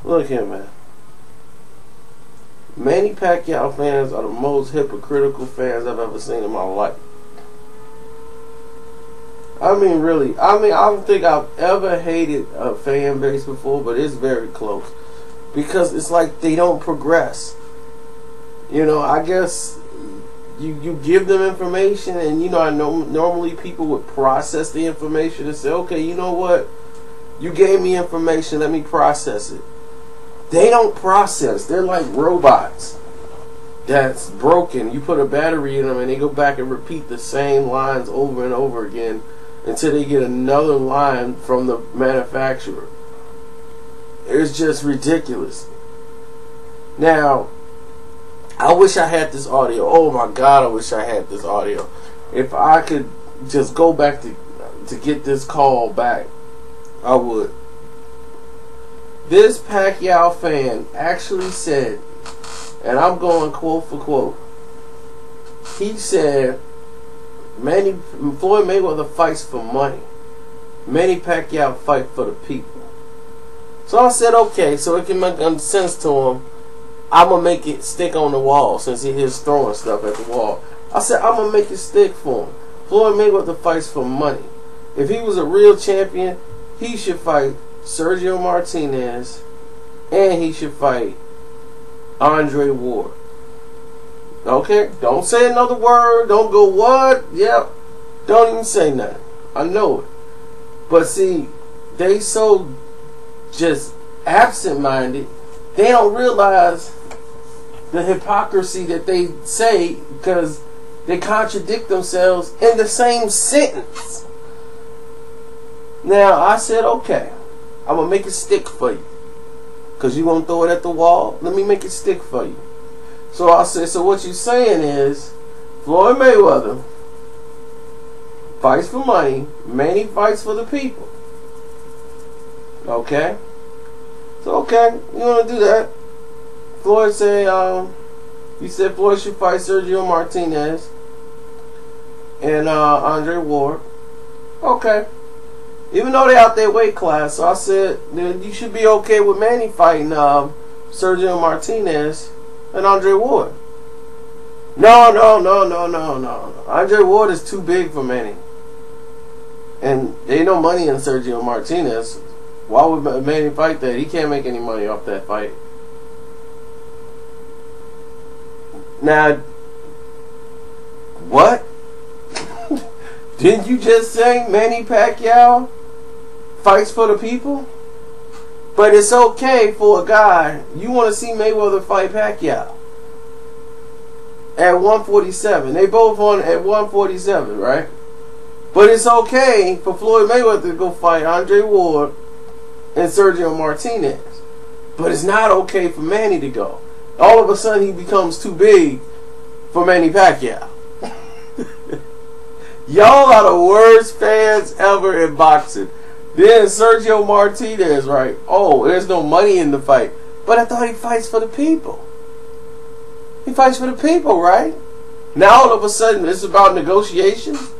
Look here, man. Manny Pacquiao fans are the most hypocritical fans I've ever seen in my life. I mean, really. I don't think I've ever hated a fan base before, but it's very close. Because it's like they don't progress. You know, I guess you give them information, and, you know, I know normally people would process the information and say, okay, you know what? You gave me information, let me process it. They don't process. They're like robots that's broken. You put a battery in them and they go back and repeat the same lines over and over again until they get another line from the manufacturer. It's just ridiculous. Now, I wish I had this audio. Oh my God, I wish I had this audio. If I could just go back to get this call back, I would. This Pacquiao fan actually said, and I'm going quote for quote, he said, Floyd Mayweather fights for money. Manny Pacquiao fight for the people. So I said, okay, so it can make sense to him. I'm going to make it stick on the wall since he is throwing stuff at the wall. I said, I'm going to make it stick for him. Floyd Mayweather fights for money. If he was a real champion, he should fight Sergio Martinez, and he should fight Andre Ward. Okay? Don't say another word. Don't go, what? Yep. Don't even say nothing. I know it. But see, they so just absent-minded, they don't realize the hypocrisy that they say because they contradict themselves in the same sentence. Now, I said, okay, I'm going to make it stick for you. Because you won't throw it at the wall. Let me make it stick for you. So I said, so what you're saying is, Floyd Mayweather fights for money. Manny fights for the people. Okay? So, okay, you want to do that. Floyd said, he said Floyd should fight Sergio Martinez and Andre Ward. Okay. Even though they're out their weight class, so I said, you should be okay with Manny fighting Sergio Martinez and Andre Ward. No. Andre Ward is too big for Manny. And there ain't no money in Sergio Martinez. Why would Manny fight that? He can't make any money off that fight. Now, what? Didn't you just say Manny Pacquiao fights for the people? But it's okay for a guy. You want to see Mayweather fight Pacquiao at 147. They both on at 147, right? But it's okay for Floyd Mayweather to go fight Andre Ward and Sergio Martinez. But it's not okay for Manny to go. All of a sudden he becomes too big for Manny Pacquiao. Y'all are the worst fans ever in boxing. Then Sergio Martinez, right? Oh, there's no money in the fight. But I thought he fights for the people. He fights for the people, right? Now all of a sudden it's about negotiations.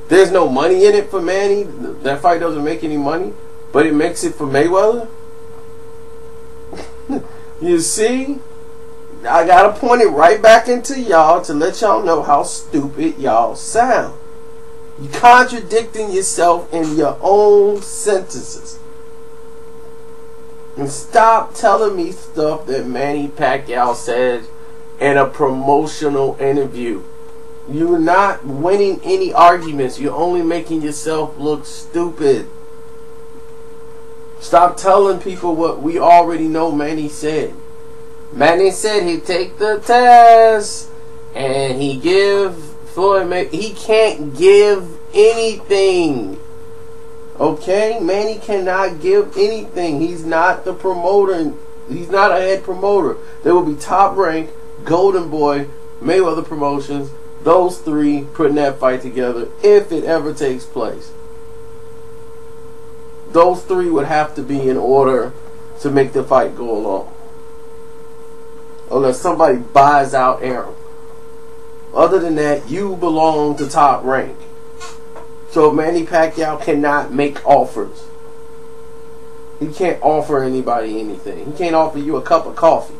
There's no money in it for Manny. That fight doesn't make any money. But it makes it for Mayweather. You see? I gotta point it right back into y'all to let y'all know how stupid y'all sound. You're contradicting yourself in your own sentences. And stop telling me stuff that Manny Pacquiao said in a promotional interview. You're not winning any arguments. You're only making yourself look stupid. Stop telling people what we already know Manny said. Manny said he'd take the test and he give Floyd. He can't give anything. Okay? Manny cannot give anything. He's not the promoter. He's not a head promoter. There will be Top Rank, Golden Boy, Mayweather Promotions. Those three putting that fight together if it ever takes place. Those three would have to be in order to make the fight go along. Unless somebody buys out Aaron. Other than that, you belong to Top Rank. So Manny Pacquiao cannot make offers. He can't offer anybody anything. He can't offer you a cup of coffee.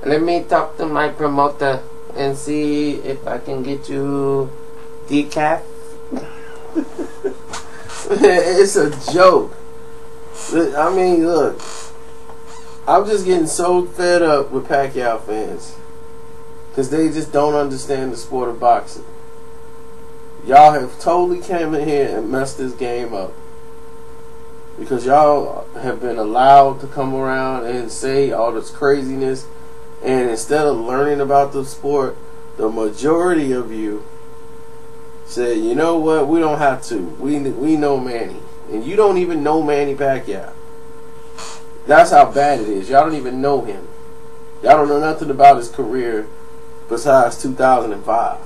Let me talk to my promoter and see if I can get you decaf. It's a joke. I mean, look, I'm just getting so fed up with Pacquiao fans because they just don't understand the sport of boxing. Y'all have totally came in here and messed this game up because y'all have been allowed to come around and say all this craziness, and instead of learning about the sport, the majority of you said, you know what, we don't have to. We know Manny. And you don't even know Manny Pacquiao. That's how bad it is. Y'all don't even know him. Y'all don't know nothing about his career besides 2005.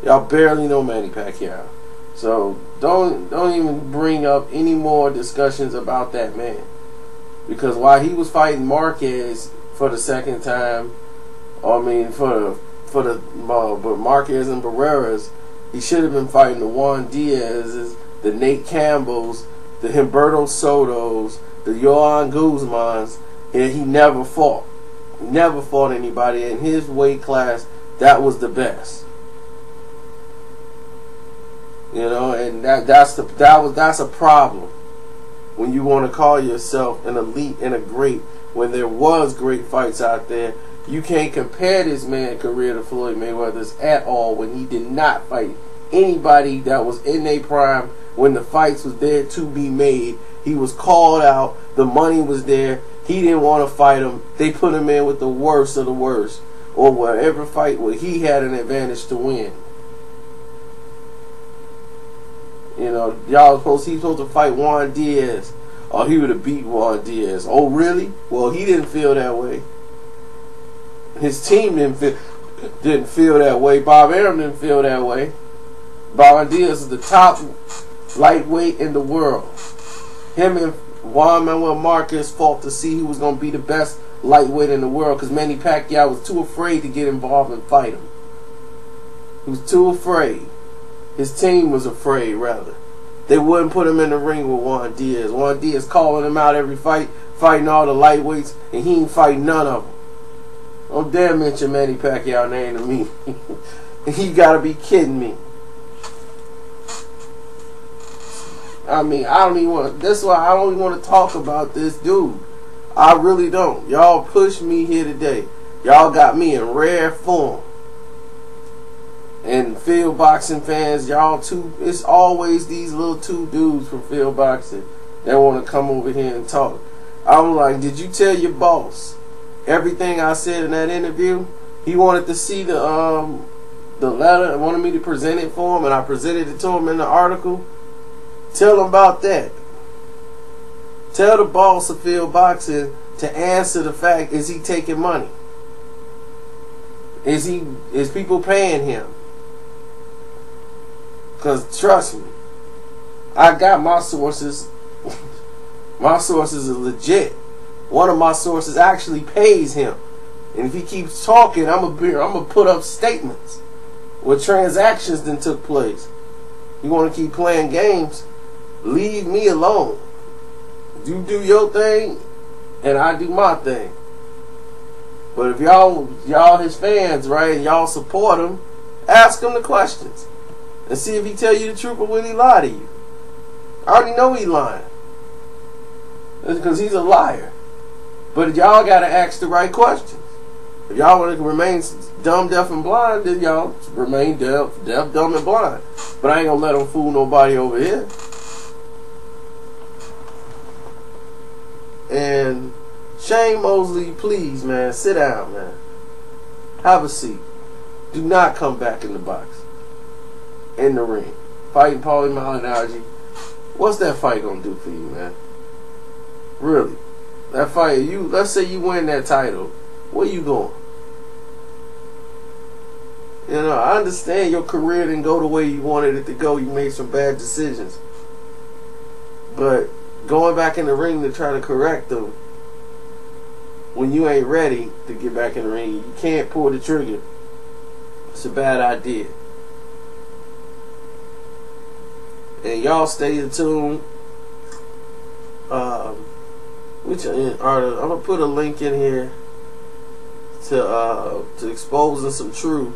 Y'all barely know Manny Pacquiao. So don't even bring up any more discussions about that man. Because while he was fighting Marquez for the second time, but Marquez and Barreras, he should have been fighting the Juan Diaz's, the Nate Campbells, the Humberto Sotos, the Johan Guzmans, and he never fought. He never fought anybody in his weight class that was the best. You know, and that's a problem when you want to call yourself an elite and a great when there was great fights out there. You can't compare this man's career to Floyd Mayweather's at all when he did not fight anybody that was in their prime when the fights was there to be made. He was called out. The money was there. He didn't want to fight him. They put him in with the worst of the worst, or whatever fight where he had an advantage to win. You know, he's supposed to fight Juan Diaz. Oh, he would have beat Juan Diaz. Oh, really? Well, he didn't feel that way. His team didn't feel that way. Bob Arum didn't feel that way. Juan Diaz is the top lightweight in the world. Him and Juan Manuel Marquez fought to see who was going to be the best lightweight in the world because Manny Pacquiao was too afraid to get involved and fight him. He was too afraid. His team was afraid, rather. They wouldn't put him in the ring with Juan Diaz. Juan Diaz calling him out every fight, fighting all the lightweights, and he ain't fighting none of them. Don't dare mention Manny Pacquiao name to me. You gotta be kidding me. I mean, that's why I don't even want to talk about this dude. I really don't. Y'all pushed me here today. Y'all got me in rare form. And field boxing fans, it's always these little two dudes from field boxing that want to come over here and talk. I'm like, did you tell your boss everything I said in that interview? He wanted to see the letter and wanted me to present it for him, and I presented it to him in the article. Tell him about that. Tell the boss of field boxing to answer the fact, is he taking money? Is people paying him? Because trust me, I got my sources. My sources are legit. One of my sources actually pays him, and if he keeps talking, I'm gonna put up statements where transactions then took place. You want to keep playing games? Leave me alone. You do your thing, and I do my thing. But if y'all his fans, right, and y'all support him, ask him the questions. And see if he tell you the truth or will he lie to you. I already know he lying. Because he's a liar. But y'all got to ask the right questions. If y'all want to remain dumb, deaf, and blind, then y'all remain deaf, dumb, and blind. But I ain't going to let them fool nobody over here. And Shane Mosley, please, man, sit down, man. Have a seat. Do not come back in the box. In the ring. Fighting Paulie Malignaggi. What's that fight gonna do for you, man? Really. That fight, let's say you win that title. Where you going? You know, I understand your career didn't go the way you wanted it to go. You made some bad decisions. But going back in the ring to try to correct them when you ain't ready to get back in the ring, you can't pull the trigger. It's a bad idea. And y'all stay tuned which I'm gonna put a link in here to exposing some truth.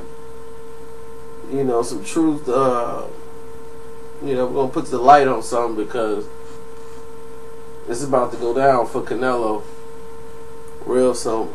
You know, some truth. You know, we're gonna put the light on something because it's about to go down for Canelo real soon.